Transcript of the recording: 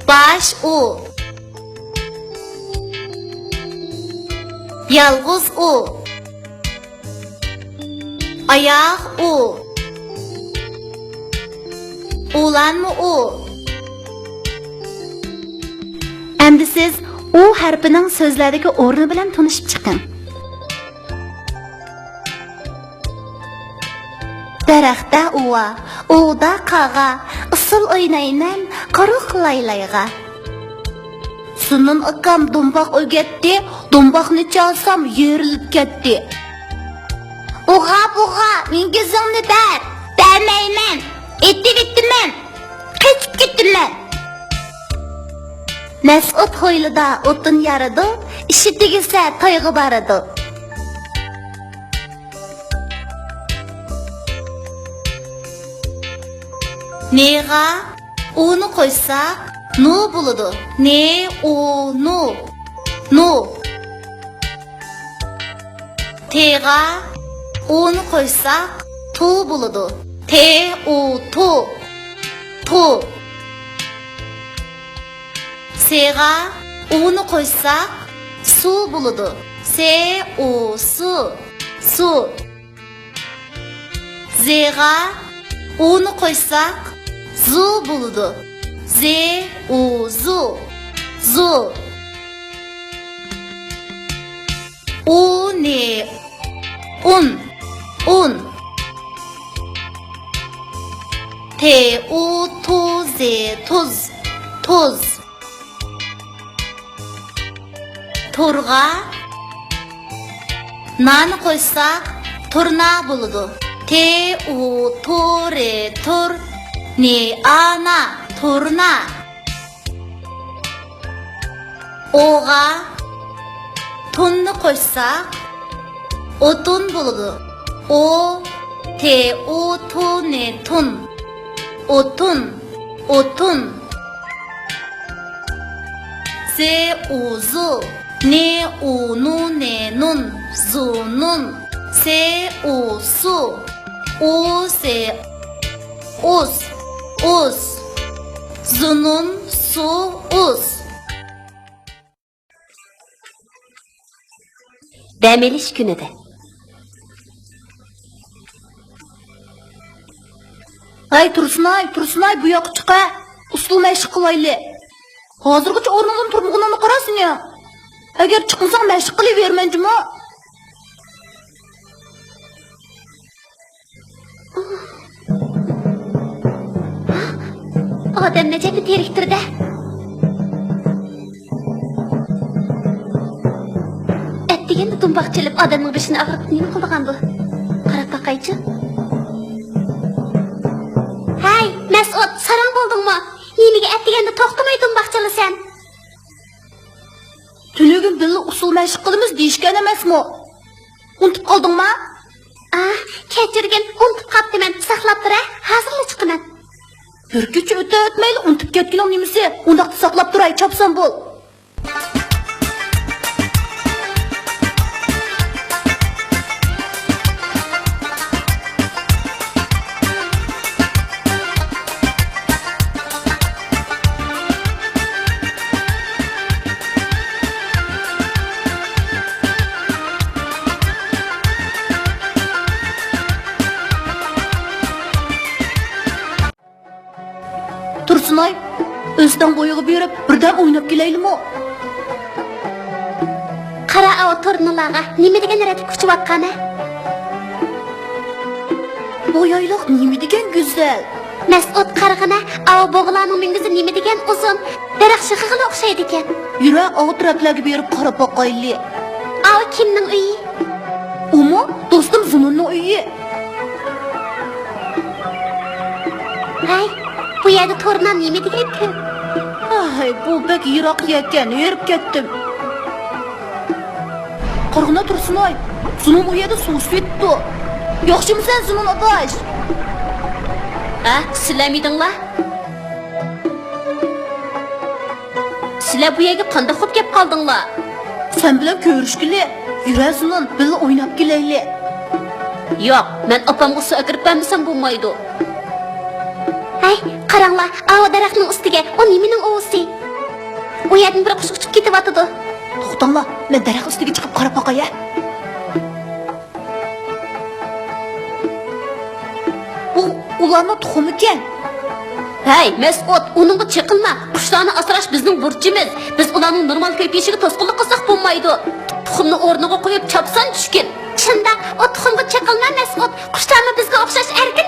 Baş u. Yalğız u. Ayaq u. Ulanma u. Endi siz u harfining so'zlardagi o'rni bilan tanishib chiqing. Daraxtda uva, uda qağa, ısıl oynayman quruq laylayga. Sunun akam dombaq o'gatdi, dombaqni chalsam yerilib ketdi. Uğa, mingizingni ber, bermayman, etib-etdiman, qochib ketdiman. Mas'ud hoylida o'tin yaridi, ishi tegilsa toyg'i baridi. Nega uni qo'ysak, nu bo'ladi. Ne, u, nu. Nu. Tega uni qo'ysak, tu bo'ladi. Te, u, tu. Tu. Sega uni qo'ysak, su bo'ladi. Se, u, su. Su. Zega uni qo'ysak, zu bo'ladi. Ze, u, zu. Zu. U, ne, un. Un. Te, u, tu, ze, tuz. Tuz. Turga nani qo'ysak, turna bo'ladi. Te, u, tu, re, tur. Ne, ana, turna. Oga tunni qo'ysak, o'tun bo'ladi. O, te, u, tu, ne, tun. O'tun, o'tun. Se, u, zu. Ne, u, nu, ne, nun. Zu, nun. Se, u, su. U, se, us. Us. Zunun, su, us. Dam olish kunida. Ay Tursunay, bu yoqqa chiqa. Usul mashq qilayli. Hozirgacha o'rnimdan turmag'inimni qarasin ya. Agar chiqinsang mashq qilaverman jimo. Odam najabni teriktirdi. Atdiganda do'mboq chalib odamning beshini ag'ritib nima qilgan bu? Qarab baqaychi. Hay, Mas'ud, sarang bo'ldingmi? Yeniga atdiganda to'xtamay do'mboq chalasan. Tunugim billa usul mashq qilamiz deyishgan emasmi? Unutib qoldingmi? Kechirgin, unutib qolibman. Saqlab tur, hozirla chiqaman. Bir kecha o'tmayli unutib ketganing nimasi? Undaqda saqlab turay, chopsam bo'l. Tursunay, o'zidan bo'yig'i berib, birdan o'ynab kelaylimi? Qara o'tirnilarga nima degan ratib kuchiyotgani? Bu yayloq nima degan go'zal. Mas'ud qarg'ana, bo'g'larning mingizi nima degan uzun, daraxt shig'iga o'xshaydi ekan. Yura o'tiraqlarga berib qarab boqayli. Kimning uyi? Umi, do'stim Zununning uyi. Hay, bu yerda to'rnan nima degan-ku? Ay, bu bek yiroq ekan, erib ketdim. Qarg'ana Tursunay, Zunun u yerda suv sepdi. Yaxshimisan Zunun otash? Sizlarmidinglar? Sizlar bu yerga qanday xo'p kelib qoldinglar? Sen bilan ko'rishgili, yura Zunun, birga o'ynab kelayli. Yo'q, men opamga suv akirib bermasam bo'lmaydi. Ay, qaranglar, ava daraxtning ustiga, o nimaning ovusi? U yerdan bir qush uchib ketyapti. To'xtanglar, men daraxt ustiga chiqib qarab boqay. Bu ularning tuxumi ekan. Hey, Mas'ud, uningga chiqilma. Qushlarni asrash bizning burchimiz. Biz ularning normal ko'payishiga to'sqinlik qilsak bo'lmaydi. Tuxumni o'rniga qo'yib chopsan tushkin. Shunda, o tuxumga chiqilma Mas'ud. Qushlarni bizga o'xshash erkak